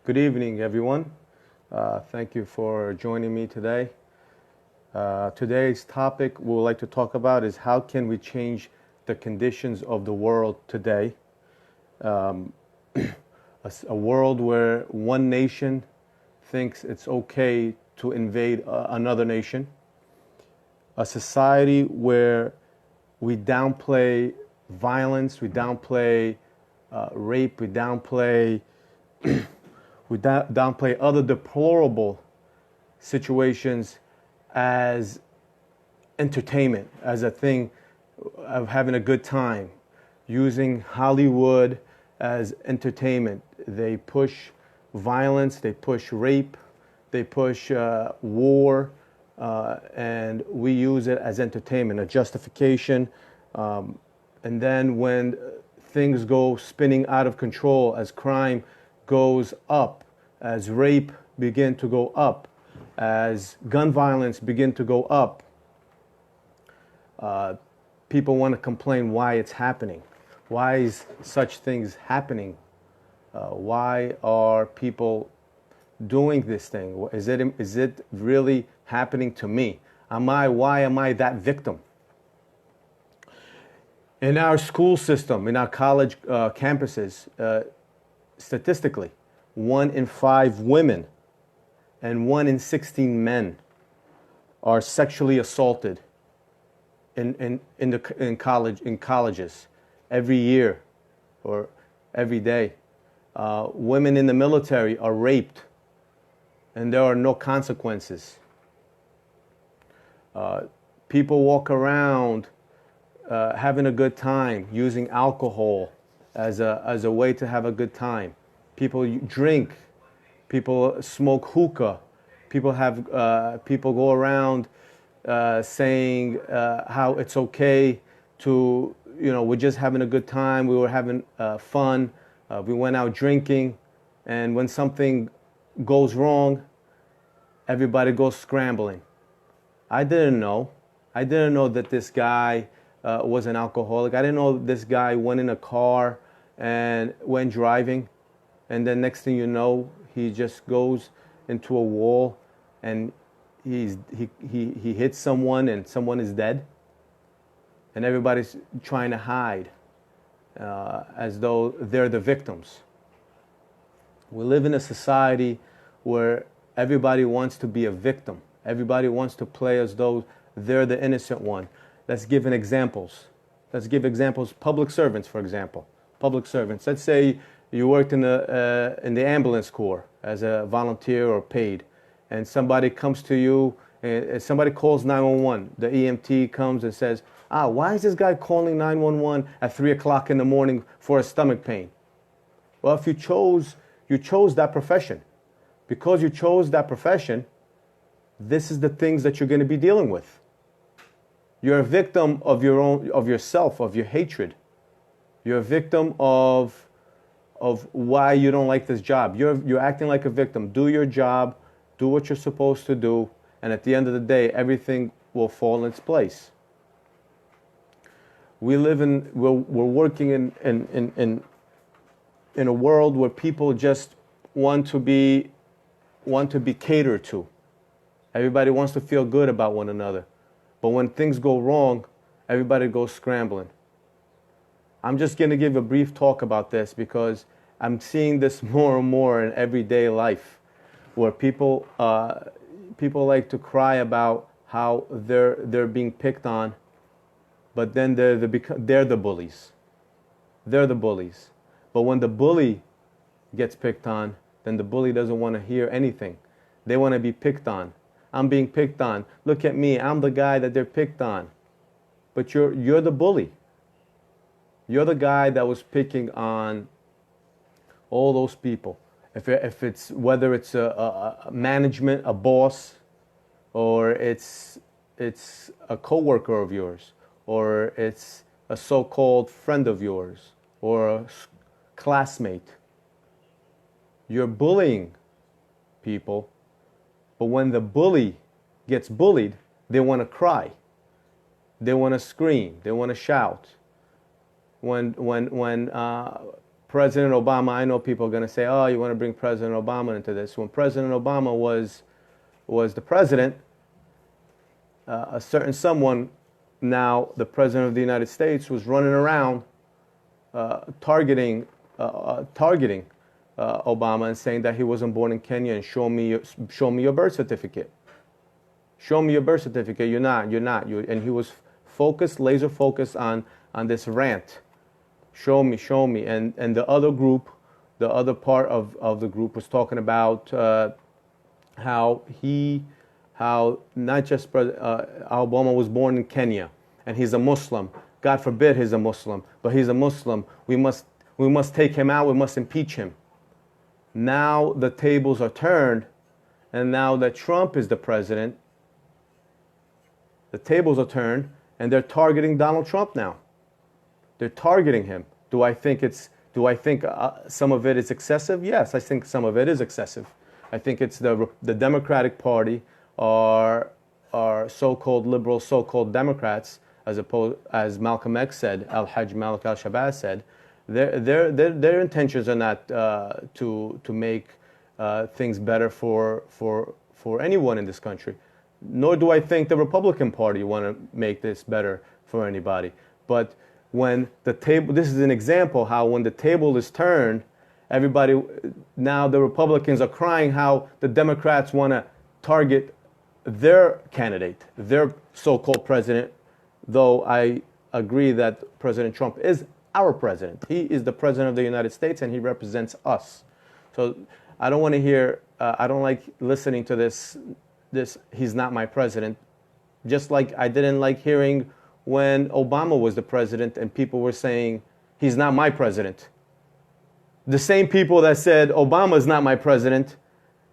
Good evening, everyone. Thank you for joining me today. Today's topic we would like to talk about is how can we change the conditions of the world today? A world where one nation thinks it's okay to invade another nation. A society where we downplay violence, we downplay rape, we downplay other deplorable situations as entertainment, as a thing of having a good time, using Hollywood as entertainment. They push violence, they push rape, they push war, and we use it as entertainment, a justification. And then when things go spinning out of control, as crime goes up, as rape begin to go up, as gun violence begin to go up, people want to complain why it's happening. Why is such things happening? Why are people doing this thing? Is it really happening to me? Why am I that victim? In our school system, in our college campuses, statistically, 1 in 5 women and 1 in 16 men are sexually assaulted in colleges every year or every day. Women in the military are raped, and there are no consequences. People walk around having a good time, using alcohol as a way to have a good time. People drink, people smoke hookah, people go around saying how it's okay to, we're just having a good time, we were having fun, we went out drinking, and when something goes wrong, everybody goes scrambling. I didn't know that this guy was an alcoholic. I didn't know this guy went in a car and went driving, and then next thing you know, he just goes into a wall and he hits someone and someone is dead, and everybody's trying to hide as though they're the victims. We live in a society where everybody wants to be a victim. Everybody wants to play as though they're the innocent one. Let's give examples. Public servants, for example. Public servants. Let's say you worked in the ambulance corps as a volunteer or paid, and somebody comes to you, and somebody calls 911. The EMT comes and says, why is this guy calling 911 at 3 o'clock in the morning for a stomach pain? Well, if you chose that profession. Because you chose that profession, this is the things that you're going to be dealing with. You're a victim of yourself, of your hatred. You're a victim of why you don't like this job. You're acting like a victim. Do your job, do what you're supposed to do, and at the end of the day, everything will fall in its place. We're working in a world where people just want to be catered to. Everybody wants to feel good about one another. But when things go wrong, everybody goes scrambling. I'm just going to give a brief talk about this because I'm seeing this more and more in everyday life, where people like to cry about how they're being picked on, but then they're the bullies. They're the bullies. But when the bully gets picked on, then the bully doesn't want to hear anything. They want to be picked on. I'm being picked on. Look at me. I'm the guy that they're picked on. But you're the bully. You're the guy that was picking on all those people. Whether it's a management, a boss, or it's a coworker of yours, or it's a so-called friend of yours, or a classmate. You're bullying people. But when the bully gets bullied, they want to cry. They want to scream. They want to shout. When President Obama, I know people are going to say, oh, you want to bring President Obama into this. When President Obama was the president, a certain someone, now the President of the United States, was running around targeting Obama and saying that he wasn't born in Kenya and show me your birth certificate. Show me your birth certificate. You're not. And he was focused, laser focused on this rant. Show me. And the other group, the other part of the group was talking about how not just Obama was born in Kenya and he's a Muslim. God forbid he's a Muslim, but he's a Muslim. We must take him out. We must impeach him. Now the tables are turned, and now that Trump is the president, the tables are turned, and they're targeting Donald Trump now. They're targeting him. Do I think some of it is excessive? Yes, I think some of it is excessive. I think it's the Democratic Party, our so-called liberal, so-called Democrats, as Malcolm X said, Al-Hajj Malik al-Shabazz said, their intentions are not to make things better for anyone in this country. Nor do I think the Republican Party want to make this better for anybody. But when the table, this is an example how when the table is turned, everybody, now the Republicans are crying how the Democrats want to target their candidate, their so-called president, though I agree that President Trump is our president. He is the president of the United States and he represents us. So I don't want to hear, I don't like listening to this, he's not my president. Just like I didn't like hearing when Obama was the president and people were saying, he's not my president. The same people that said Obama is not my president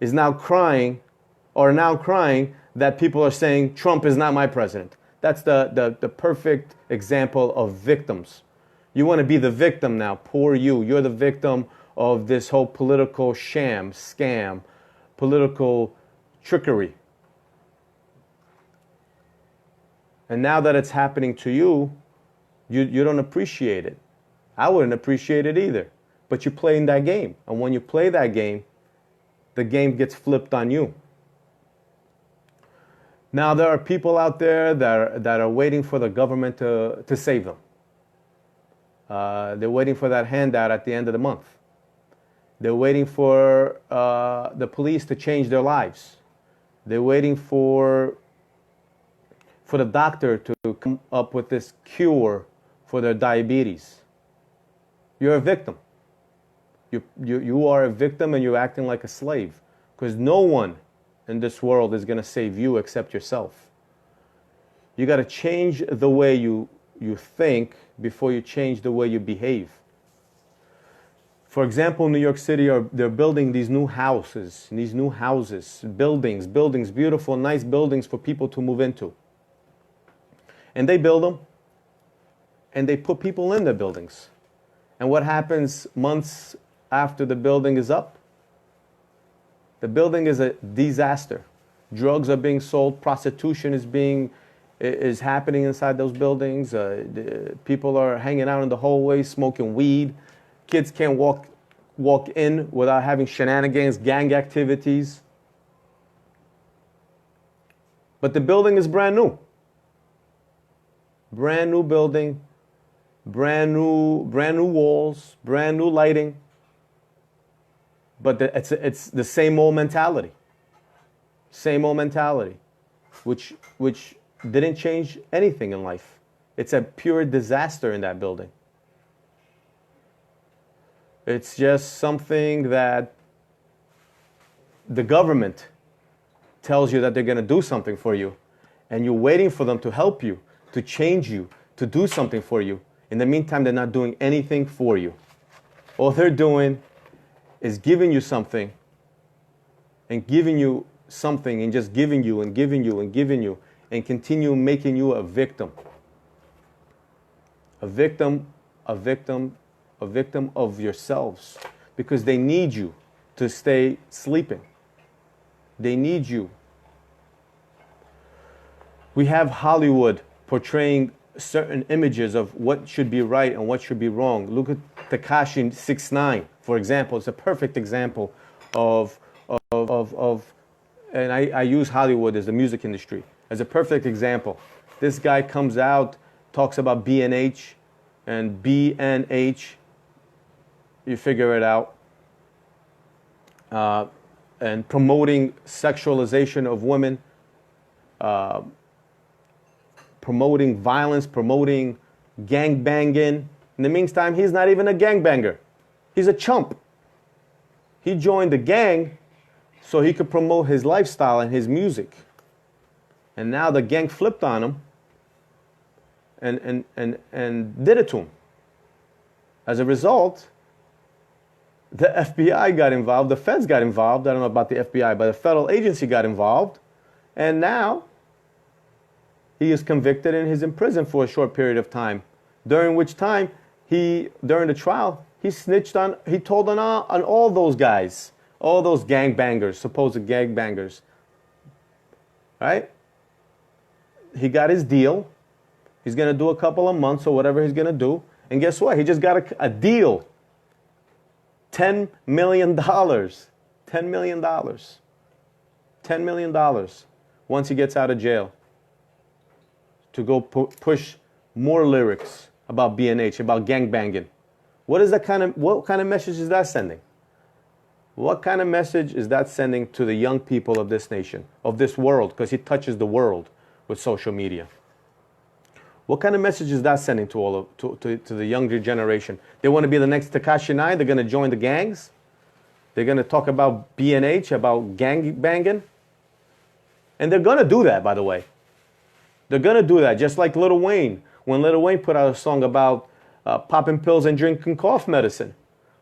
are now crying that people are saying Trump is not my president. That's the perfect example of victims. You want to be the victim now. Poor you. You're the victim of this whole political sham, scam, political trickery. And now that it's happening to you, you don't appreciate it. I wouldn't appreciate it either. But you play in that game. And when you play that game, the game gets flipped on you. Now there are people out there that are waiting for the government to save them. They're waiting for that handout at the end of the month. They're waiting for the police to change their lives. They're waiting for the doctor to come up with this cure for their diabetes. You're a victim. You are a victim and you're acting like a slave. Because no one in this world is going to save you except yourself. You got to change the way you think before you change the way you behave. For example, in New York City, they're building these new houses, buildings, beautiful, nice buildings for people to move into. And they build them, and they put people in the buildings. And what happens months after the building is up? The building is a disaster. Drugs are being sold, prostitution is happening inside those buildings. People are hanging out in the hallways, smoking weed. Kids can't walk in without having shenanigans, gang activities. But the building is brand new. Brand new building, brand new walls, brand new lighting. But it's the same old mentality. Same old mentality, which didn't change anything in life. It's a pure disaster in that building. It's just something that the government tells you that they're going to do something for you, and you're waiting for them to help you, to change you, to do something for you. In the meantime, they're not doing anything for you. All they're doing is giving you something and giving you something and just giving you and giving you and giving you and continue making you a victim. A victim of yourselves, because they need you to stay sleeping. They need you. We have Hollywood portraying certain images of what should be right and what should be wrong. Tekashi 6ix9ine, for example, is a perfect example of and I use Hollywood as the music industry as a perfect example. This guy comes out, talks about B&H, and B&H, you figure it out, and promoting sexualization of women, promoting violence, promoting gang banging. In the meantime, he's not even a gangbanger. He's a chump. He joined the gang so he could promote his lifestyle and his music. And now the gang flipped on him and did it to him. As a result, the FBI got involved, the feds got involved. I don't know about the FBI, but the federal agency got involved. And now he is convicted and he's in prison for a short period of time, during which time during the trial, he told on all those guys, all those gangbangers, supposed gangbangers, right? He got his deal. He's going to do a couple of months or whatever he's going to do. And guess what? He just got a deal. $10 million. $10 million. $10 million once he gets out of jail to go push more lyrics about B&H, about gangbanging. What kind of message is that sending? What kind of message is that sending to the young people of this nation, of this world? Because he touches the world with social media. What kind of message is that sending to the younger generation? They want to be the next Tekashi 9. They're going to join the gangs. They're going to talk about B&H, about gang banging. And they're going to do that, by the way. They're going to do that, just like Lil Wayne. When Lil Wayne put out a song about popping pills and drinking cough medicine.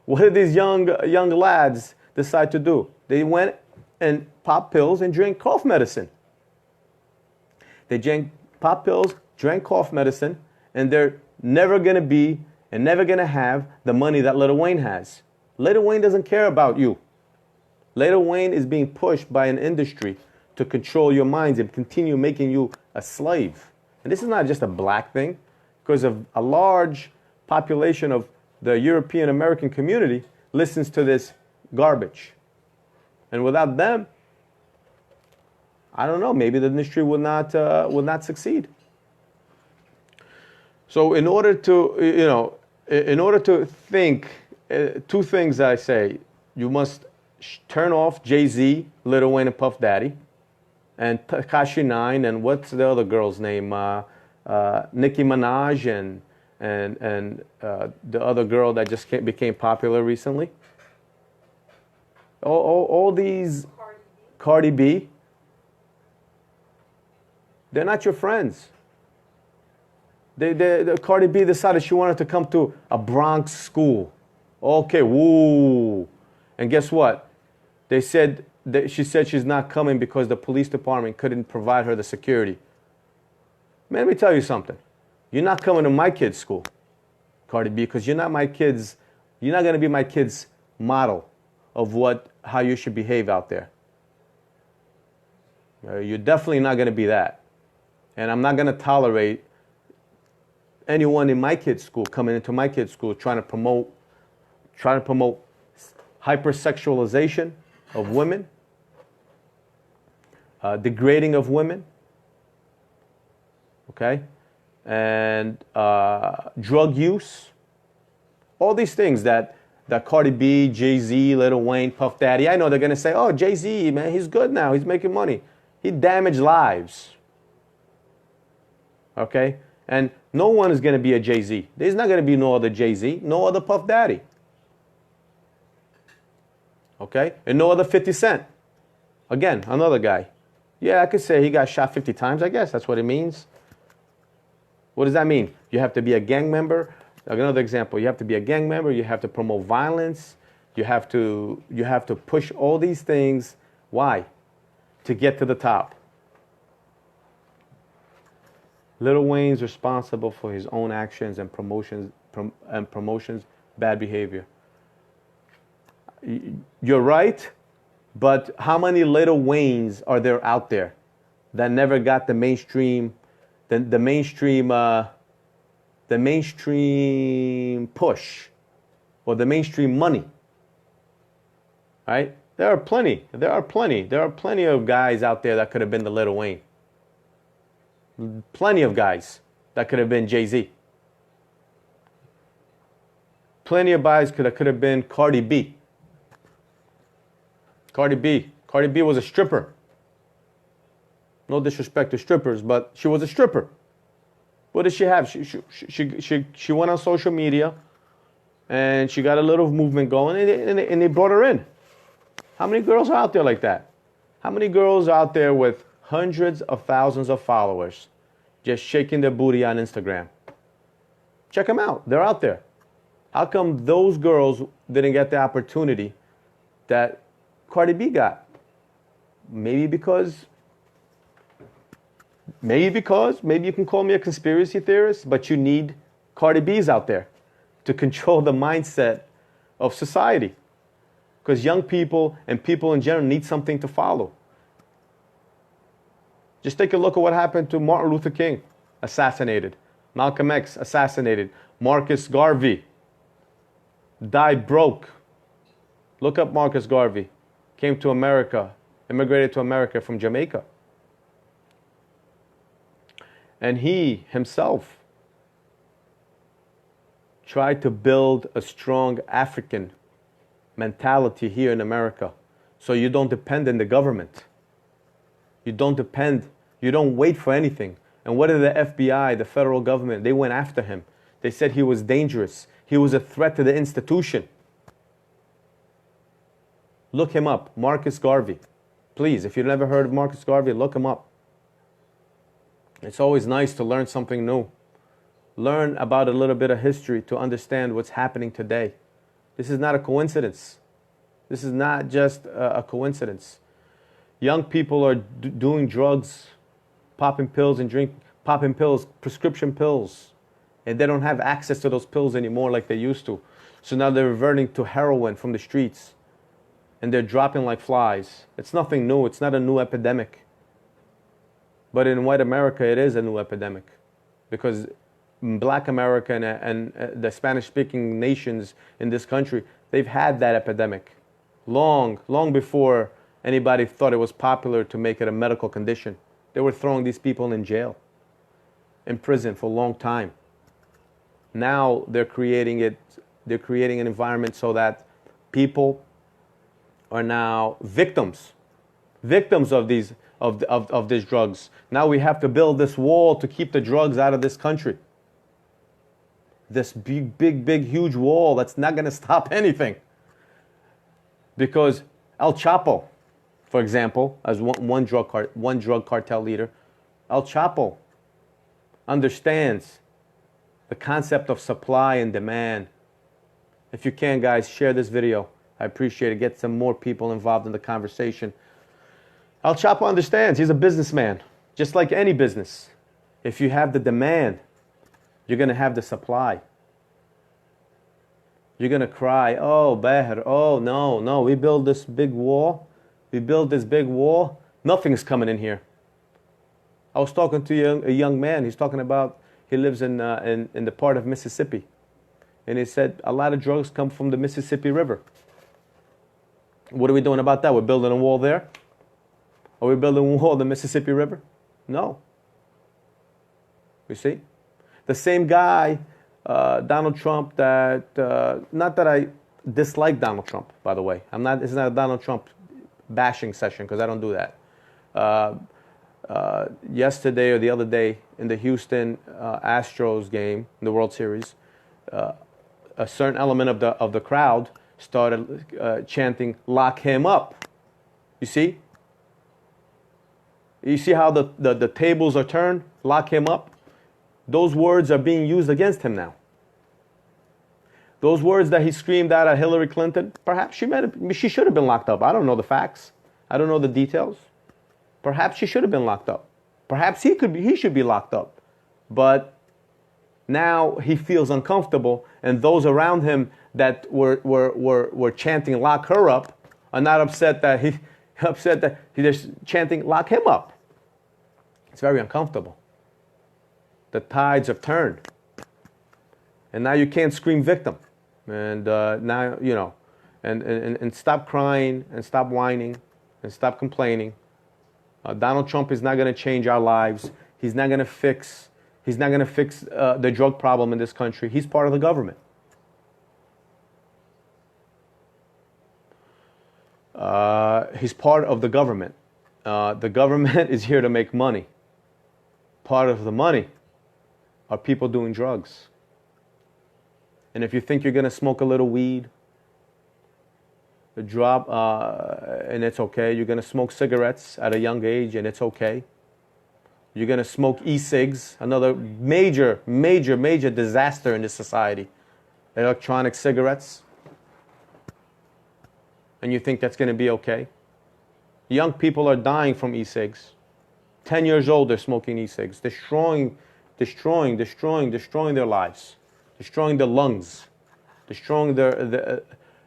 What did these young lads decide to do? They went and popped pills and drank cough medicine. They drank pop pills, drank cough medicine, and they're never going to be and never going to have the money that Lil Wayne has. Lil Wayne doesn't care about you. Lil Wayne is being pushed by an industry to control your minds and continue making you a slave. And this is not just a black thing, because of a large population of the European American community listens to this garbage. And without them, I don't know, maybe the industry will not succeed. So in order to think, two things I say: you must turn off Jay-Z, Lil Wayne, and Puff Daddy, and Tekashi 9, and what's the other girl's name? Nicki Minaj and the other girl that just became popular recently. All these Cardi B. They're not your friends. The Cardi B decided she wanted to come to a Bronx school. Okay, woo. And guess what? She said she's not coming because the police department couldn't provide her the security. Man, let me tell you something. You're not coming to my kid's school, Cardi B, because you're not going to be my kid's model of how you should behave out there. You're definitely not going to be that. And I'm not going to tolerate anyone in my kid's school coming into my kid's school trying to promote hypersexualization of women, degrading of women, okay, and drug use, all these things that Cardi B, Jay-Z, Lil Wayne, Puff Daddy. I know they're gonna say, "Oh, Jay-Z, man, he's good now. He's making money." He damaged lives. Okay, and no one is gonna be a Jay-Z. There's not gonna be no other Jay-Z, no other Puff Daddy. Okay, and no other 50 Cent. Again, another guy. Yeah, I could say he got shot 50 times. I guess that's what it means. What does that mean? You have to be a gang member. Another example, you have to be a gang member, you have to promote violence, you have to push all these things. Why? To get to the top. Lil Wayne's responsible for his own actions and promotions, bad behavior. You're right, but how many Lil Waynes are there out there that never got the mainstream push or the mainstream money. Right? There are plenty of guys out there that could have been the Lil Wayne. Plenty of guys that could have been Jay-Z. Plenty of guys could have been Cardi B. Cardi B was a stripper. No disrespect to strippers, but she was a stripper. What did she have? She went on social media, and she got a little movement going, and they brought her in. How many girls are out there like that? How many girls are out there with hundreds of thousands of followers just shaking their booty on Instagram? Check them out. They're out there. How come those girls didn't get the opportunity that Cardi B got? Maybe because maybe you can call me a conspiracy theorist, but you need Cardi B's out there to control the mindset of society. Because young people and people in general need something to follow. Just take a look at what happened to Martin Luther King, assassinated. Malcolm X, assassinated. Marcus Garvey died broke. Look up Marcus Garvey. Came to America, immigrated to America from Jamaica. And he himself tried to build a strong African mentality here in America. So you don't depend on the government. You don't wait for anything. And what did the FBI, the federal government, they went after him. They said he was dangerous. He was a threat to the institution. Look him up, Marcus Garvey. Please, if you've never heard of Marcus Garvey, look him up. It's always nice to learn something new. Learn about a little bit of history to understand what's happening today. This is not a coincidence. This is not just a coincidence. Young people are doing drugs, popping pills, prescription pills. And they don't have access to those pills anymore like they used to. So now they're reverting to heroin from the streets. And they're dropping like flies. It's nothing new. It's not a new epidemic. But in white America, it is a new epidemic. Because Black America and the Spanish-speaking nations in this country, they've had that epidemic long before anybody thought it was popular to make it a medical condition. They were throwing these people in jail, in prison for a long time. Now they're creating an environment so that people are now victims of these drugs. Now we have to build this wall to keep the drugs out of this country. This big, huge wall that's not going to stop anything. Because El Chapo, for example, as one drug cartel leader, El Chapo understands the concept of supply and demand. If you can, guys, share this video. I appreciate it. Get some more people involved in the conversation. El Chapo understands. He's a businessman, just like any business. If you have the demand, you're going to have the supply. You're going to cry, oh, Beher, oh, no, we build this big wall. Nothing's coming in here. I was talking to a young man. He's talking about, he lives in the part of Mississippi. And he said a lot of drugs come from the Mississippi River. What are we doing about that? We're building a wall there? Are we building a wall in the Mississippi River? No. You see? The same guy, Donald Trump, not that I dislike Donald Trump, by the way. It's not a Donald Trump bashing session, because I don't do that. Yesterday or the other day in the Houston Astros game, in the World Series, a certain element of the crowd started chanting, "Lock him up." You see? You see how the tables are turned? Lock him up. Those words are being used against him now. Those words that he screamed out at Hillary Clinton, perhaps she should have been locked up. I don't know the facts. I don't know the details. Perhaps she should have been locked up. Perhaps he should be locked up. But now he feels uncomfortable, and those around him that were chanting "lock her up" are not upset that he's just chanting "lock him up." It's very uncomfortable. The tides have turned. And now you can't scream victim. And now, and stop crying and stop whining and stop complaining. Donald Trump is not going to change our lives. He's not going to fix the drug problem in this country. He's part of the government. He's part of the government. The government is here to make money. Part of the money are people doing drugs. And if you think you're going to smoke a little weed, a drop, and it's okay. You're going to smoke cigarettes at a young age, and it's okay. You're going to smoke e-cigs, another major, major, major disaster in this society. Electronic cigarettes. And you think that's going to be okay? Young people are dying from e-cigs. 10 years old, they're smoking e-cigs, destroying their lives, destroying their lungs, destroying their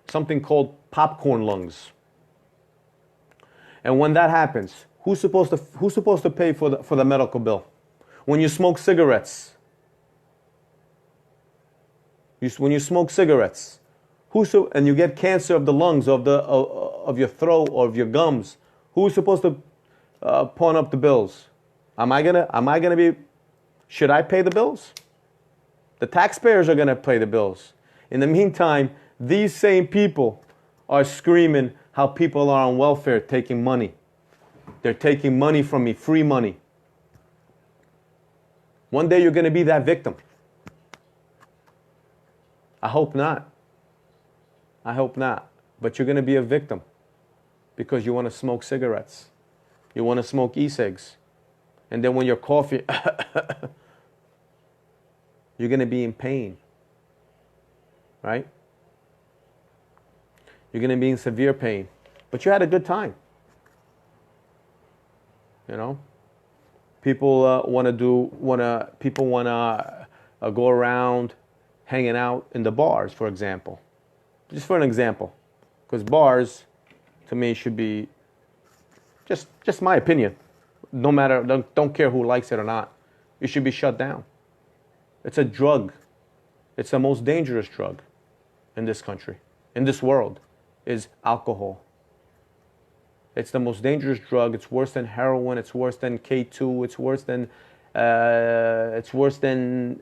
something called popcorn lungs. And when that happens, who's supposed to pay for the medical bill? When you smoke cigarettes, when you smoke cigarettes, and you get cancer of the lungs, of your throat or of your gums, who's supposed to pawn up the bills? Am I gonna be? Should I pay the bills? The taxpayers are gonna pay the bills. In the meantime, these same people are screaming how people are on welfare taking money. They're taking money from me, free money. One day you're gonna be that victim. I hope not. I hope not. But you're gonna be a victim because you want to smoke cigarettes. You want to smoke e-cigs. And then when your coffee, you're going to be in pain. Right? You're going to be in severe pain. But you had a good time. You know? People want to go around hanging out in the bars, for example. Just for an example. Because bars, to me, should be just my opinion. No matter, don't care who likes it or not. It should be shut down. It's a drug. It's the most dangerous drug in this country, in this world, is alcohol. It's the most dangerous drug. It's worse than heroin. It's worse than K2. It's worse than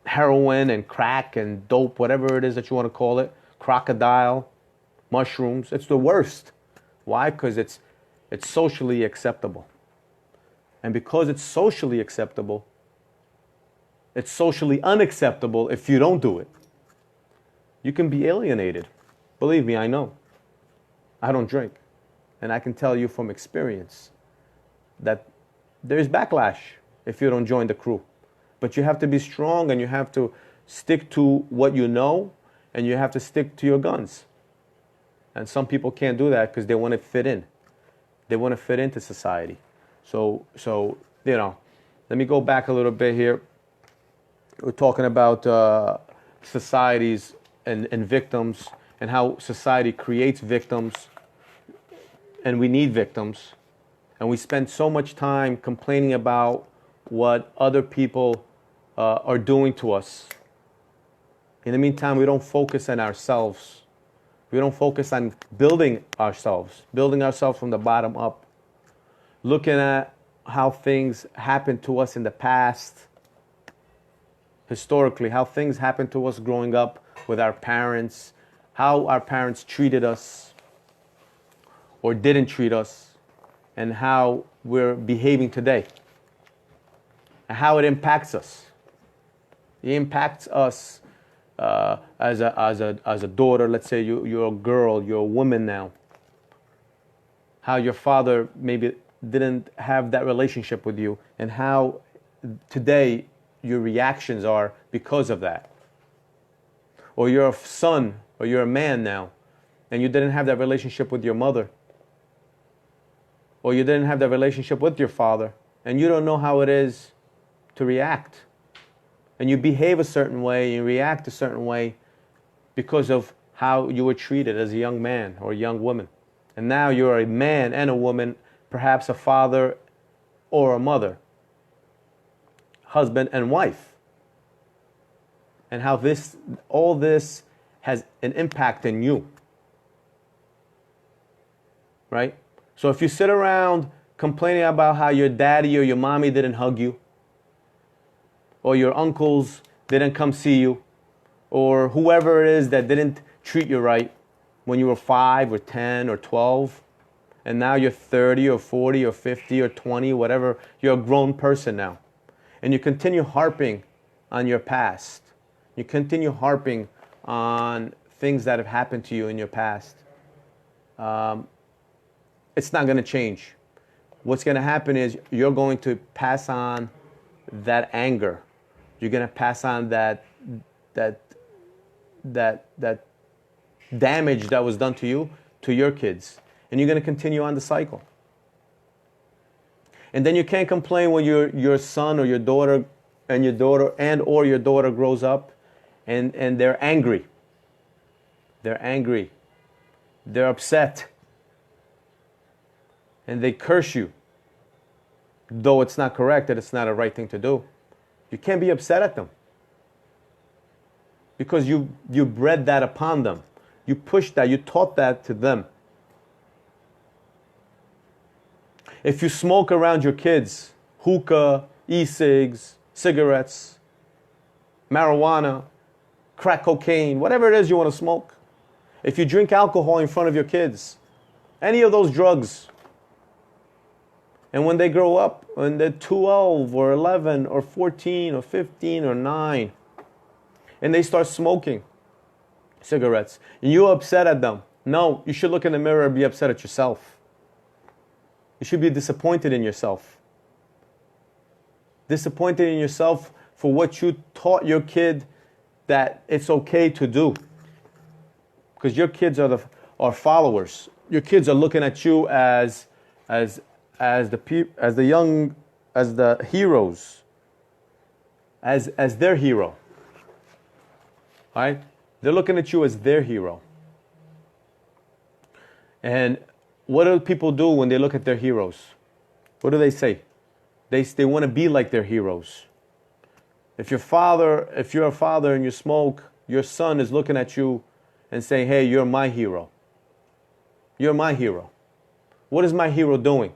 heroin and crack and dope, whatever it is that you want to call it. Crocodile, mushrooms. It's the worst. Why? Because it's socially acceptable. And because it's socially acceptable, it's socially unacceptable if you don't do it. You can be alienated. Believe me, I know. I don't drink. And I can tell you from experience that there's backlash if you don't join the crew. But you have to be strong and you have to stick to what you know and you have to stick to your guns. And some people can't do that because they want to fit in. They want to fit into society. So let me go back a little bit here. We're talking about societies and victims and how society creates victims. And we need victims. And we spend so much time complaining about what other people are doing to us. In the meantime, we don't focus on ourselves. We don't focus on building ourselves from the bottom up. Looking at how things happened to us in the past, historically, how things happened to us growing up with our parents, how our parents treated us or didn't treat us, and how we're behaving today, and how it impacts us. It impacts us as a daughter. Let's say you're a girl, you're a woman now. How your father maybe didn't have that relationship with you, and how today your reactions are because of that. Or you're a son, or you're a man now, and you didn't have that relationship with your mother. Or you didn't have that relationship with your father, and you don't know how it is to react. And you behave a certain way, you react a certain way because of how you were treated as a young man or a young woman. And now you're a man and a woman, perhaps a father or a mother, husband and wife. and how all this has an impact in you. Right? So if you sit around complaining about how your daddy or your mommy didn't hug you, or your uncles didn't come see you, or whoever it is that didn't treat you right when you were 5 or 10 or 12, and now you're 30 or 40 or 50 or 20, whatever, you're a grown person now. And you continue harping on your past. You continue harping on things that have happened to you in your past. It's not going to change. What's going to happen is you're going to pass on that anger. You're going to pass on that damage that was done to you to your kids. And you're going to continue on the cycle. And then you can't complain when your son or your daughter or your daughter grows up and they're angry. They're angry. They're upset. And they curse you. Though it's not correct, that it's not a right thing to do. You can't be upset at them. Because you bred that upon them. You pushed that, you taught that to them. If you smoke around your kids, hookah, e-cigs, cigarettes, marijuana, crack cocaine, whatever it is you want to smoke. If you drink alcohol in front of your kids, any of those drugs, and when they grow up, when they're 12 or 11 or 14 or 15 or 9, and they start smoking cigarettes, and you're upset at them. No, you should look in the mirror and be upset at yourself. You should be disappointed in yourself. Disappointed in yourself for what you taught your kid that it's okay to do. Because your kids are followers. Your kids are looking at you as the heroes, as their hero. Right? They're looking at you as their hero. And what do people do when they look at their heroes? What do they say? They want to be like their heroes. If you're a father and you smoke, your son is looking at you and saying, hey, you're my hero. You're my hero. What is my hero doing?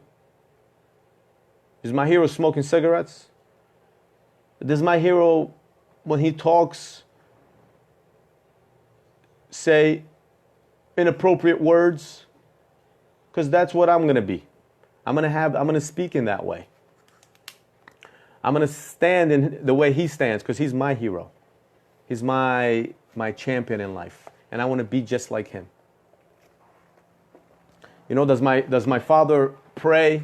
Is my hero smoking cigarettes? Does my hero, when he talks, say inappropriate words? Because that's what I'm going to be. I'm going to speak in that way. I'm going to stand in the way he stands because he's my hero. He's my champion in life. And I want to be just like him. You know, does my father pray?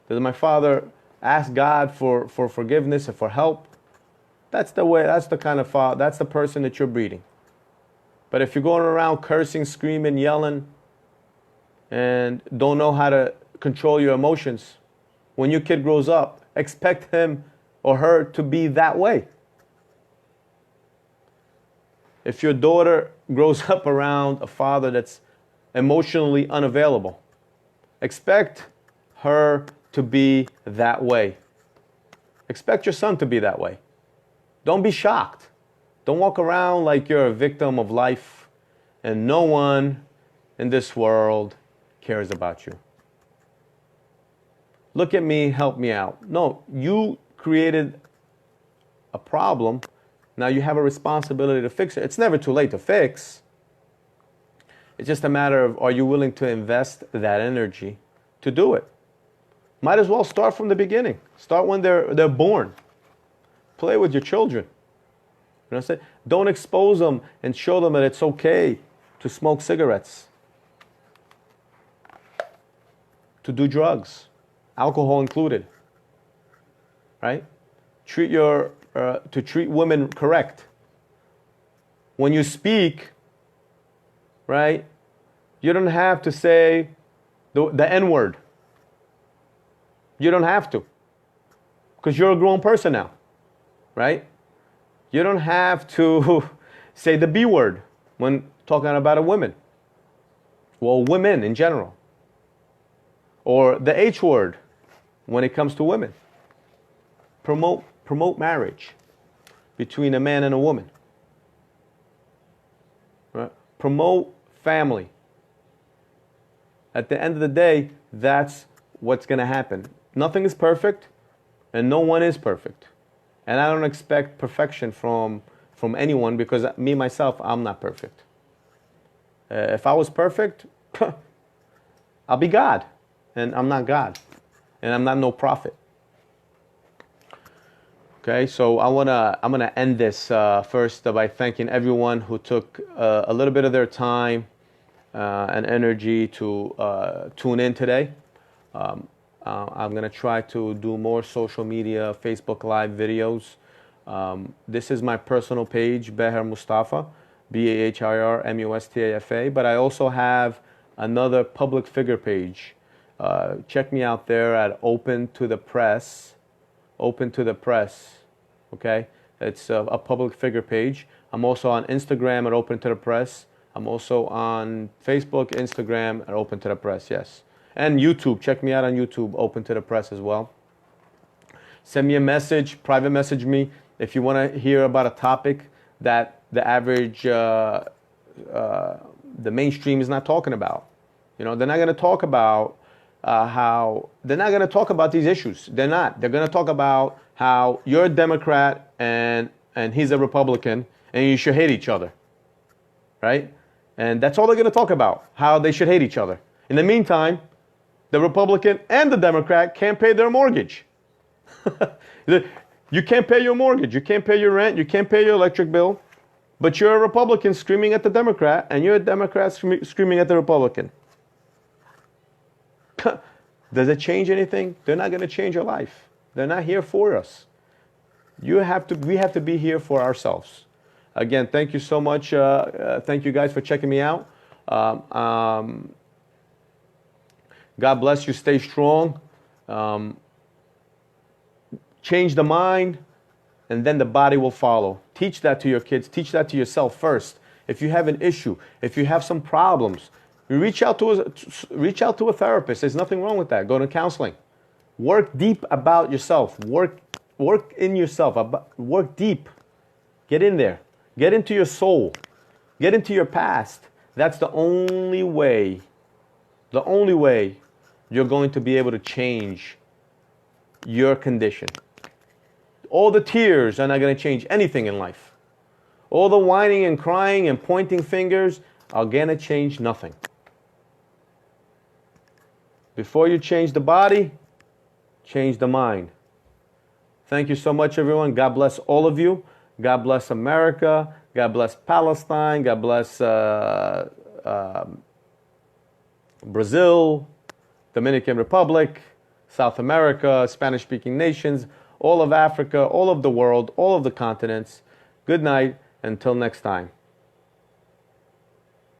Does my father ask God for forgiveness and for help? That's the way, that's the kind of father, that's the person that you're breeding. But if you're going around cursing, screaming, yelling, and don't know how to control your emotions, when your kid grows up, expect him or her to be that way. If your daughter grows up around a father that's emotionally unavailable, expect her to be that way. Expect your son to be that way. Don't be shocked. Don't walk around like you're a victim of life and no one in this world cares about you. Look at me, help me out. No, you created a problem. Now you have a responsibility to fix it. It's never too late to fix. It's just a matter of, are you willing to invest that energy to do it? Might as well start from the beginning. Start when they're born. Play with your children. You know what I'm saying? Don't expose them and show them that it's okay to smoke cigarettes, to do drugs, alcohol included. Right? To treat women correct. When you speak, right, you don't have to say the N-word. You don't have to. Because you're a grown person now. Right? You don't have to say the B word when talking about a woman. Well, women in general. Or the H word when it comes to women. Promote marriage. between a man and a woman. Right? Promote family. At the end of the day, that's what's going to happen. Nothing is perfect, and no one is perfect. And I don't expect perfection from anyone, because me, myself, I'm not perfect. If I was perfect, I'll be God. And I'm not God. And I'm not no prophet. Okay, so I'm gonna end this first by thanking everyone who took a little bit of their time and energy to tune in today. I'm gonna try to do more social media, Facebook Live videos. This is my personal page, Beher Mustafa, BAHIR MUSTAFA, but I also have another public figure page. Check me out there at Open to the Press. Open to the Press, okay? It's a public figure page. I'm also on Instagram at Open to the Press. I'm also on Facebook, Instagram at Open to the Press, yes. And YouTube, check me out on YouTube, Open to the Press as well. Send me a message, private message me if you want to hear about a topic that the average, the mainstream is not talking about. You know, they're not going to talk about they're not going to talk about these issues. They're not. They're going to talk about how you're a Democrat and he's a Republican and you should hate each other, right? And that's all they're going to talk about, how they should hate each other. In the meantime, the Republican and the Democrat can't pay their mortgage. You can't pay your mortgage, you can't pay your rent, you can't pay your electric bill, but you're a Republican screaming at the Democrat, and you're a Democrat screaming at the Republican. Does it change anything? They're not going to change your life. They're not here for us. We have to be here for ourselves. Again, thank you so much. Thank you guys for checking me out. God bless you. Stay strong. Change the mind, and then the body will follow. Teach that to your kids. Teach that to yourself first. If you have an issue, if you have some problems, reach out to a therapist. There's nothing wrong with that. Go to counseling. Work deep about yourself. Work in yourself. Work deep. Get in there. Get into your soul. Get into your past. That's the only way you're going to be able to change your condition. All the tears are not going to change anything in life. All the whining and crying and pointing fingers are going to change nothing. Before you change the body, change the mind. Thank you so much, everyone. God bless all of you. God bless America. God bless Palestine. God bless Brazil, Dominican Republic, South America, Spanish-speaking nations, all of Africa, all of the world, all of the continents. Good night. Until next time.